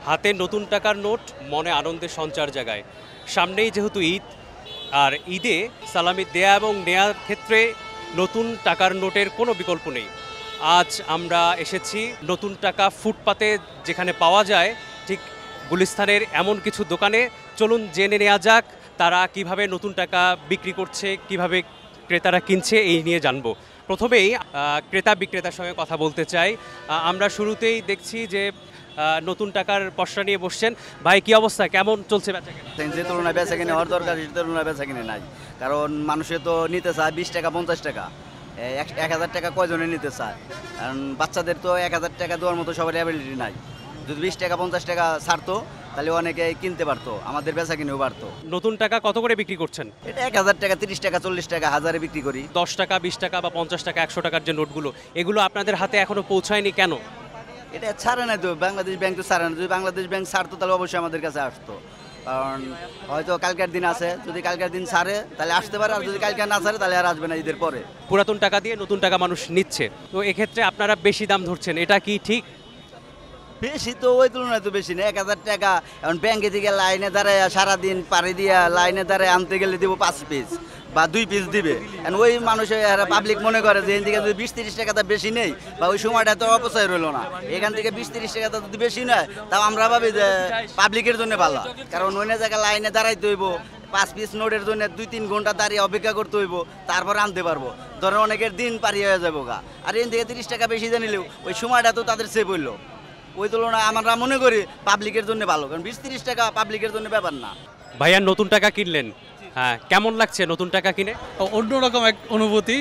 হাতে নতুন টাকার নোট মনে আনন্দের সঞ্চার জাগায়। সামনেই যেহেতু ঈদ, আর ঈদে সালামি দেয়া এবং নেয়ার ক্ষেত্রে নতুন টাকার নোটের কোনো বিকল্প নেই। আজ আমরা এসেছি নতুন টাকা ফুটপাতে যেখানে পাওয়া যায়, ঠিক গুলিস্তানের এমন কিছু দোকানে। চলুন জেনে নেওয়া যাক তারা কিভাবে নতুন টাকা বিক্রি করছে, কিভাবে ক্রেতারা কিনছে, এই নিয়ে জানবো। প্রথমেই ক্রেতা বিক্রেতার সঙ্গে কথা বলতে চাই। আমরা শুরুতেই দেখছি যে নতুন টাকার পসরা নিয়ে বসছেন। ভাই, কি অবস্থা, কেমন চলছে বেচাকেনা? যে তুলনায় বেচা কিনে হওয়ার দরকার সে তুলনায় বেচা কিনে নাই, কারণ মানুষে তো নিতে চায় 20 টাকা 50 টাকা, 1000 টাকা কয়জনে নিতে চায়, কারণ বাচ্চাদের তো 1000 টাকা দেওয়ার মতো সবার অ্যাবিলিটি নাই। যদি 20 টাকা 50 টাকা ছাড়তো তাহলে অনেকে কিনতে পারতো, আমাদের বেচা কিনেও পারতো। নতুন টাকা কত করে বিক্রি করছেন? এটা 1000 টাকা 30 টাকা 40 টাকা হাজারে বিক্রি করি। 10 টাকা 20 টাকা বা 50 টাকা 100 টাকার যে নোটগুলো, এগুলো আপনাদের হাতে এখনো পৌঁছায়নি কেন? এটা ছাড়ে নাই তো, বাংলাদেশ ব্যাংক তো ছাড়ে না। যদি বাংলাদেশ ব্যাংক ছাড়তো তাহলে অবশ্যই আমাদের কাছে আসতো, কারণ হয়তো কালকের দিন আসে, যদি কালকের দিন ছাড়ে তাহলে আসতে পারে, আর যদি কালকে না ছাড়ে তাহলে আর আসবে না ঈদের পরে। পুরাতন টাকা দিয়ে নতুন টাকা মানুষ নিচ্ছে, তো এক্ষেত্রে আপনারা বেশি দাম ধরছেন, এটা কি ঠিক? বেশি তো ওই তুলনায় তো বেশি না, 1000 টাকা। এখন ব্যাংকে থেকে লাইনে দাঁড়ায় সারাদিন পাড়ি দিয়া লাইনে দাঁড়ায় আনতে গেলে দিব 5 পিস বা 2 পিস দিবে। এখন ওই মানুষের পাবলিক মনে করে যে এখান থেকে যদি 20-30 টাকা বেশি নেই, বা ওই সময়টা তো অপচয় রইল না, এখান থেকে 20-30 টাকা যদি বেশি নেয় তাও আমরা ভাবি যে পাবলিকের জন্য ভালো, কারণ অন্য জায়গায় লাইনে দাঁড়াইতে হইব, 5 পিস নোটের জন্য 2-3 ঘন্টা দাঁড়িয়ে অপেক্ষা করতে হইব, তারপর আনতে পারবো। ধরো অনেকের দিন পারি হয়ে যাবো গা, আর এখান থেকে 30 টাকা বেশি জানিলেও ওই সময়টা তো তাদের সেভ হইলো। ওই তুলনায় আমরা মনে করি পাবলিকের জন্য ভালো, কারণ 20-30 টাকা পাবলিকের জন্য ব্যাপার না। ভাইয়া, নতুন টাকা কিনলেন, হ্যাঁ, কেমন লাগছে নতুন টাকা কিনে? অন্যরকম এক অনুভূতি,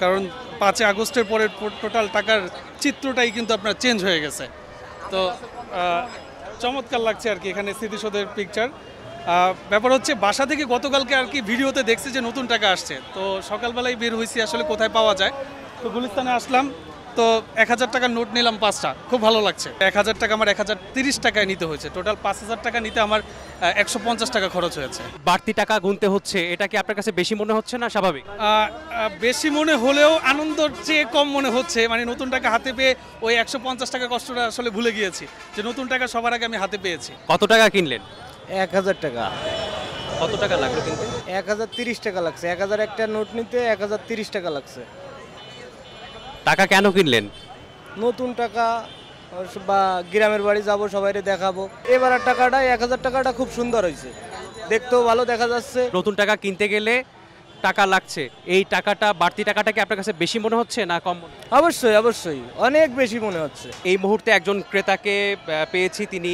কারণ 5 আগস্টের পরে টোটাল টাকার চিত্রটাই কিন্তু আপনার চেঞ্জ হয়ে গেছে। তো চমৎকার লাগছে আর কি, এখানে স্মৃতিসৌধের পিকচার। ব্যাপার হচ্ছে বাসা থেকে গতকালকে আর কি ভিডিওতে দেখছি যে নতুন টাকা আসছে, তো সকালবেলায় বের হয়েছি আসলে কোথায় পাওয়া যায়, তো গুলিস্তানে আসলাম। তো 1000 টাকার নোট নিলাম 5টা, খুব ভালো লাগছে। 1000 টাকা আমার 1030 টাকায় নিতে হয়েছে, টোটাল 5000 টাকা নিতে আমার 150 টাকা খরচ হয়েছে। বাড়তি টাকা গুনতে হচ্ছে, এটা কি আপনার কাছে বেশি মনে হচ্ছে না স্বাভাবিক? বেশি মনে হলেও আনন্দর চেয়ে কম মনে হচ্ছে, মানে নতুন টাকা হাতে পেয়ে ওই 150 টাকা কষ্টটা আসলে ভুলে গিয়েছি, যে নতুন টাকা সবার আগে আমি হাতে পেয়েছি। কত টাকা কিনলেন? 1000 টাকা। কত টাকা লাগলো কিনতে? 1030 টাকা লাগছে। 1000 একটা নোট নিতে 1030 টাকা লাগছে। টাকা কেন কিনলেন? নতুন টাকা, বা গ্রামের বাড়ি যাব, সবাইকে দেখাবো। এবার টাকাটা 1000 টাকাটা খুব সুন্দর হয়েছে, দেখতেও ভালো দেখা যাচ্ছে। নতুন টাকা কিনতে গেলে টাকা লাগছে, এই টাকাটা, বাড়তি টাকাটা কি আপনার কাছে বেশি মনে হচ্ছে না কম? অবশ্যই অবশ্যই অনেক বেশি মনে হচ্ছে। এই মুহূর্তে একজন ক্রেতাকে পেয়েছি, তিনি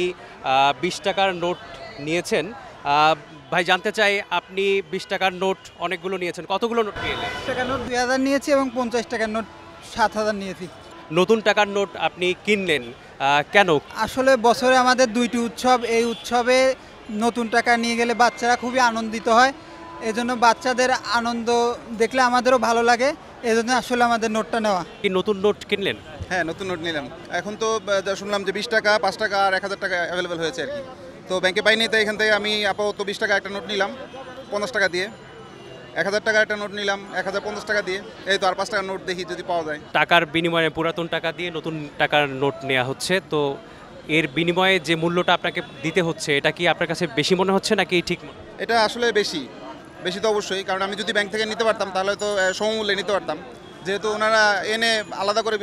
20 টাকার নোট নিয়েছেন। ভাই, জানতে চাই, আপনি 20 টাকার নোট অনেকগুলো নিয়েছেন, কতগুলো নোট নিয়ে এলেন? 20 টাকার নোট 2000 নিয়েছি এবং 50 টাকার নোট 7000 নিয়েছি। নতুন টাকার নোট আপনি কিনলেন কেন? আসলে বছরে আমাদের 2টি উৎসব, এই উৎসবে নতুন টাকা নিয়ে গেলে বাচ্চারা খুবই আনন্দিত হয়, এজন্য বাচ্চাদের আনন্দ দেখলে আমাদেরও ভালো লাগে, এজন্য আসলে আমাদের নোটটা নেওয়া। কি নতুন নোট কিনলেন? হ্যাঁ, নতুন নোট নিলাম। এখন তো যা শুনলাম যে 20 টাকা 5 টাকা আর 1000 টাকা অ্যাভেলেবেল হয়েছে আর কি, তো ব্যাংকে পাইনি, তাই এখান থেকে আমি আপাতত 20 টাকা একটা নোট নিলাম 50 টাকা দিয়ে, 1000 টাকা একটা নোট নিলাম 1050 টাকা দিয়ে, এই তো আর 5 টাকার নোট দেখি যদি পাওয়া যায়। টাকার বিনিময়ে পুরাতন টাকা দিয়ে নতুন টাকার নোট নেওয়া হচ্ছে, তো এর বিনিময়ে যে মূল্যটা আপনাকে দিতে হচ্ছে, এটা কি আপনার কাছে বেশি মনে হচ্ছে নাকি ঠিক? এটা আসলে বেশি বেশি তো অবশ্যই, কারণ আমি যদি ব্যাংক থেকে নিতে পারতাম তাহলে তো সমমূল্যে নিতে পারতাম, যেহেতু ওনারা এনে আলাদা করে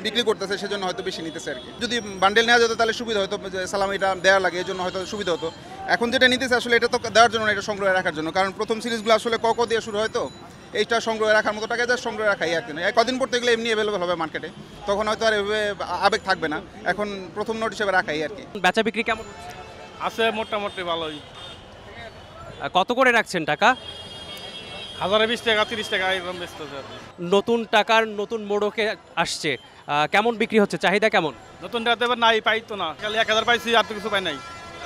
বিক্রি করতেছে সেজন্য হয়তো বেশি নিতেছে আর কি। যদি বান্ডেল নেওয়া যেত তাহলে সুবিধা হতো, সালামিটা দেওয়া লাগে, এই জন্য হয়তো সুবিধা হতো। এখন যেটা নিতেছে আসলে এটা তো দেওয়ার জন্য, এটা সংগ্রহে রাখার জন্য, কারণ প্রথম সিরিজগুলো আসলে ক দিয়ে শুরু হয়, তো এইটা সংগ্রহে রাখার মতো টাকা যা সংগ্রহে রাখাই আর কি। কদিন পর থেকে এমনি অ্যাভেলেবেল হবে মার্কেটে, তখন হয়তো আর এভাবে আবেগ থাকবে না, এখন প্রথম নোট হিসেবে রাখাই আর কি। বেচা বিক্রি কেমন আছে? মোটামুটি ভালোই। কত করে রাখছেন টাকা? 1020 টাকা 30 টাকা এরকম বেচতে হবে। নতুন টাকার নতুন মোড়কে আসছে, কেমন বিক্রি হচ্ছে, চাহিদা কেমন? নতুন টাকা এবার নাই, পাইতো না, খালি 1000 পাইছি, আর তো কিছু পাই নাই।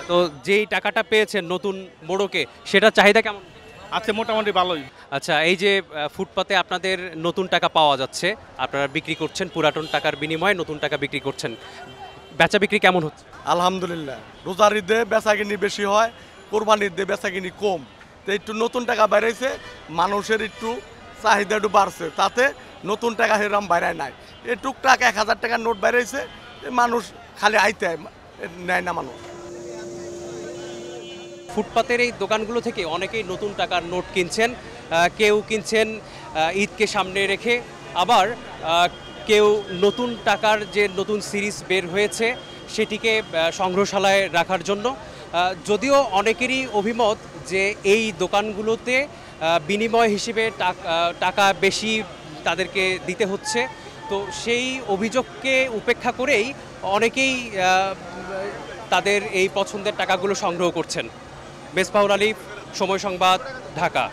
তো যেই টাকাটা পেয়েছেন নতুন মোড়কে, সেটা চাহিদা কেমন? আছে মোটামুটি ভালোই। আচ্ছা, এই যে ফুটপাতে আপনাদের নতুন টাকা পাওয়া যাচ্ছে, আপনারা বিক্রি করছেন, পুরাতন টাকার বিনিময়ে নতুন টাকা বিক্রি করছেন, বেচা বিক্রি কেমন হচ্ছে? আলহামদুলিল্লাহ, রোজার ঈদে বেচাকিনি বেশি হয়, কোরবানির ঈদে বেচাকিনি কম, তো একটু নতুন টাকা বেড়েছে, মানুষের একটু চাহিদা একটু বাড়ছে, তাতে নতুন টাকা সেরকম বাইরায় নাই। এই টুকটাক 1000 টাকার নোট বেড়েছে, মানুষ খালি আইতে নেয় না মানুষ। ফুটপাতের এই দোকানগুলো থেকে অনেকেই নতুন টাকার নোট কিনছেন, কেউ কিনছেন ঈদকে সামনে রেখে, আবার কেউ নতুন টাকার যে নতুন সিরিজ বের হয়েছে সেটিকে সংগ্রহশালায় রাখার জন্য। যদিও অনেকেরই অভিমত যে এই দোকানগুলোতে বিনিময় হিসেবে টাকা বেশি তাদেরকে দিতে হচ্ছে, তো সেই অভিযোগকে উপেক্ষা করেই অনেকেই তাদের এই পছন্দের টাকাগুলো সংগ্রহ করছেন। মেজবাহুল আলী, সময় সংবাদ, ঢাকা।